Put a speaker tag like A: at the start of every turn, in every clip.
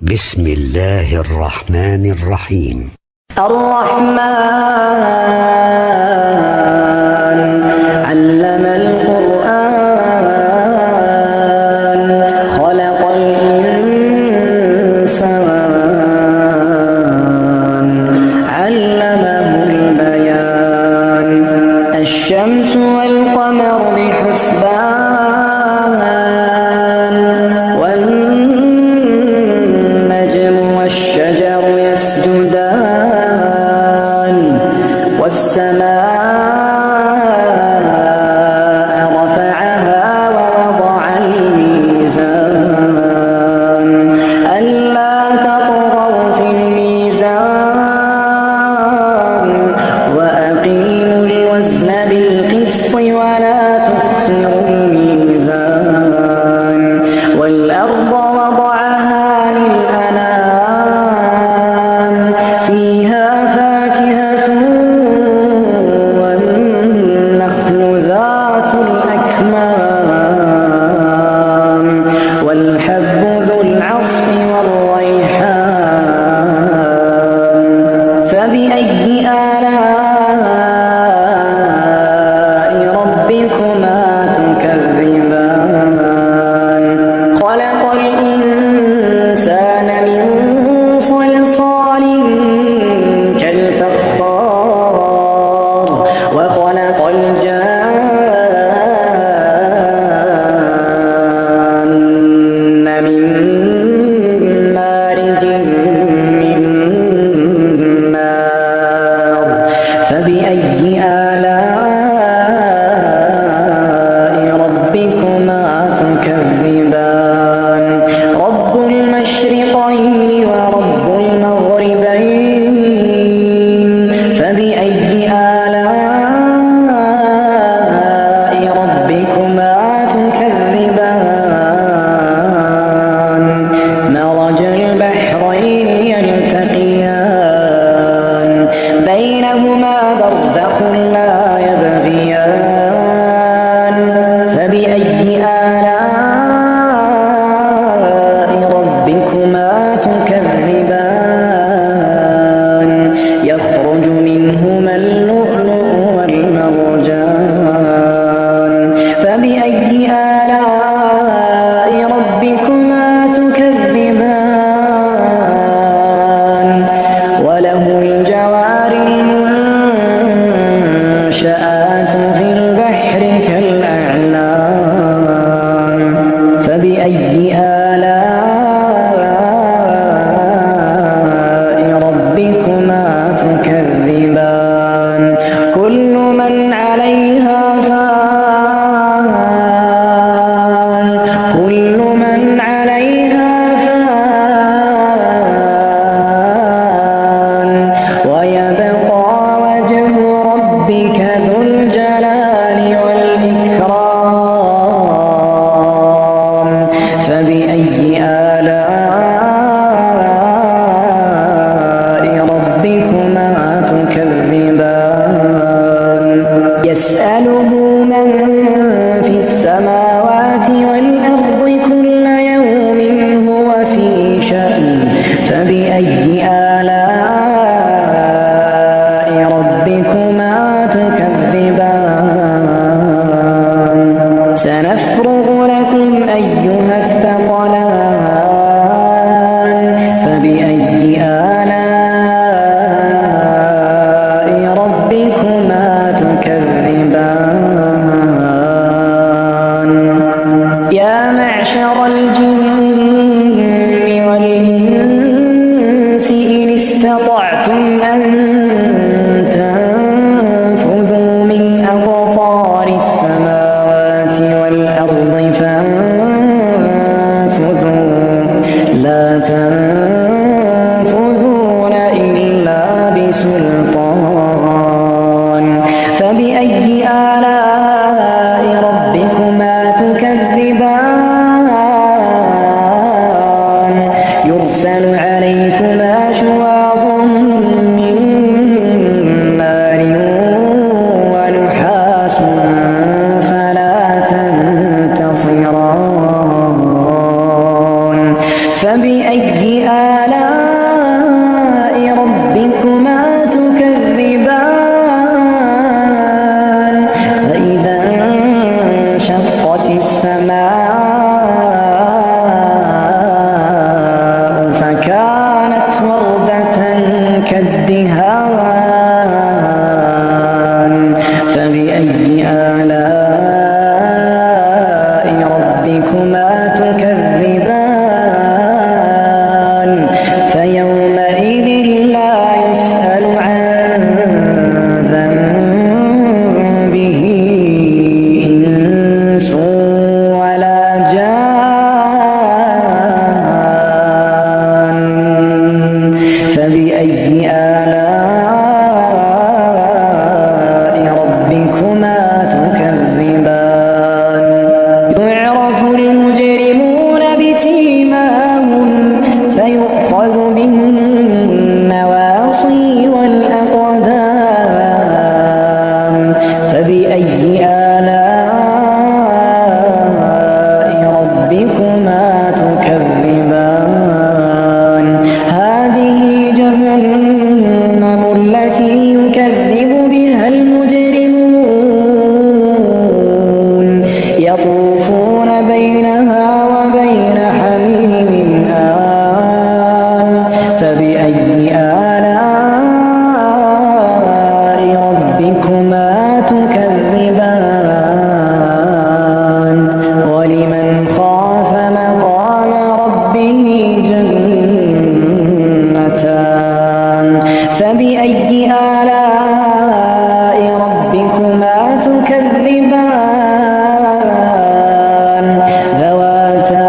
A: بسم الله الرحمن الرحيم.
B: الرحمن علم القرآن خلق الإنسان علمه البيان الشمس والقمر بحسبان والنجم والشجر يسجدان والسماء رفعها ووضع الميزان ألا تطغوا في الميزان وأقيموا الوزن بالقسط ولا تخسروا الميزان والأرض وضعها للأنام فيها فاكهة والنخل ذات الأكمام والحب ذو العصف والريحان فبأي آلاء ربكما تكذبان خلق الإنسان من صلصال كالفخار وخلق الجان من مارج من نار فبأي آلاء ربكما تكذبان رب المشرقين ورب المغربين فبأي آلاء ربكما تكذبان مرج البحرين يلتقيان بينهما برزخ لا يبغيان فبأي آلاء ربكما تكذبان يخرج منهما اللؤلؤ والمرجان فبأي آلاء ربكما تكذبان وله الجوار المنشآت في البحر كالأعلام فبأي آلاء ربكما تكذبان كل من عليها فان كل من عليها فان ويبقى وجه ربك ذو الجلال والإكرام فبأي آلاء ربكما تكذبان يسأله من في السماوات والأرض كل يوم هو في شأن فبأي آلاء ربكما تكذبان سنفرغ لكم أيها الثقلان فبأي آلاء ربكما تكذبان يا معشر الجن والإنس إن استطعتم أن تنفذوا من أقطار السماوات والأرض فانفذوا لا تنفذون إلا بسلطان فبأي آلاء ربكما تكذبان يرسل عليكما شواظ من نار ونحاس فلا تنتصران فبأي آلاء ربكما تكذبان فإذا انشقت السماء فكانت وردة كالدهان فبأي آلاء ربكما تكذبان فيومئذ لا يسأل عن ذنبه إنس ولا جان فبأي آلاء ربكما تكذبان يعرف المجرمون بسيماهم فيؤخذ بالنواصي والأقدام فبأي آلاء ربكما تكذبان هذه جهنم التي يكذب بها المجرمون يطوفون بينها وبين حميم آن فبأي آلاء ربكما تكذبان ولمن خاف مقام ربه جنتان فبأي آلاء ربكما تكذبان ذواتا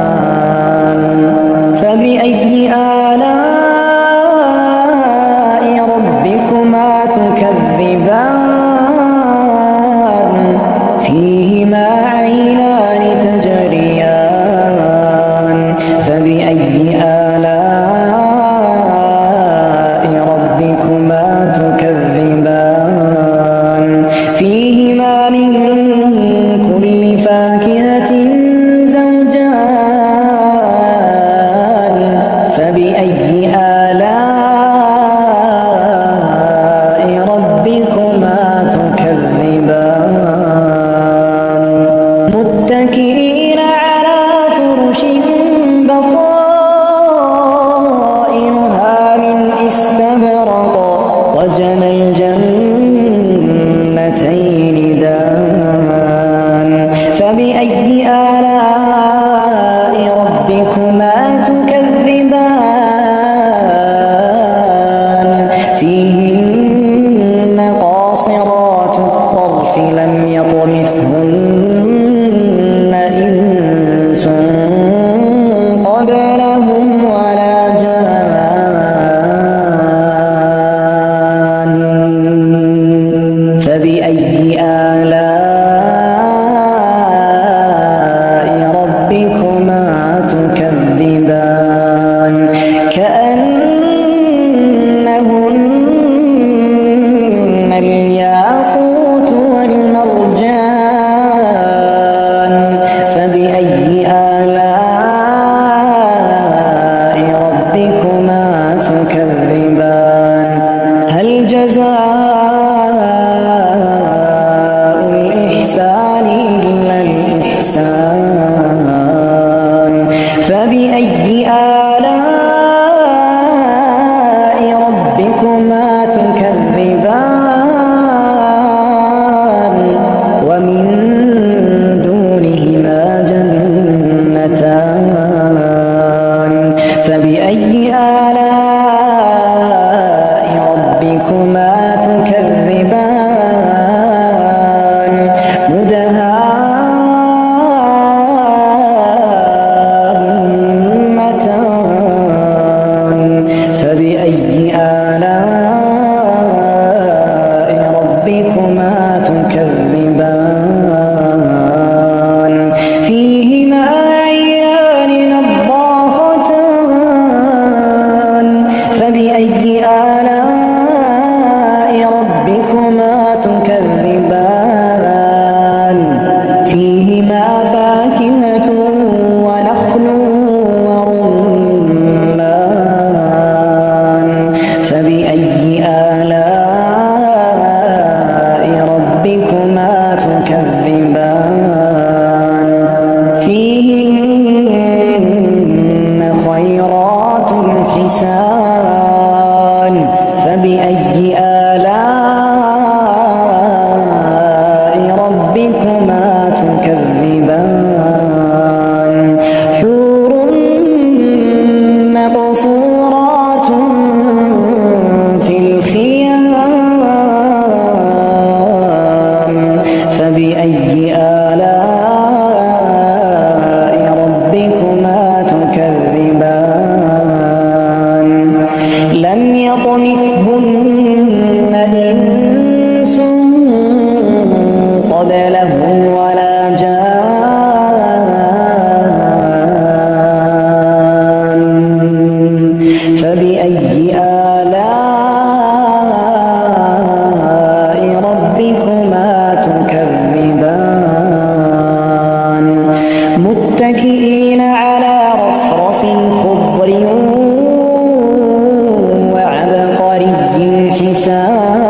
B: أفنان فبأي آلاء ربكما تكذبان فيهما عينان تجريان فبأي آلاء ربكما تكذبان فيهما من كل فاكهة زوجان فبأي آلاء ربكما تكذبان متكئين على فرش بطائنها من استبرق وجنى الجنتين دان فبأي آلاء ربكما تكذبان فيهن قاصرات الطرف لم يطمثهن إنس قبلهم ولا جان فبأي آلاء فاكهة ونخل ورمان فبأي آلاء ربكما تكذبان فيهن خيرات حسان فبأي آلاء ربكما تكذبان حور مقصورات في الخيام فبأي آلاء ربكما تكذبان لم يطمثهن إنس قبلهم ولا جان فبأي آلاء ربكما تكذبان متكئين على رفرف خضر وعبقري حسان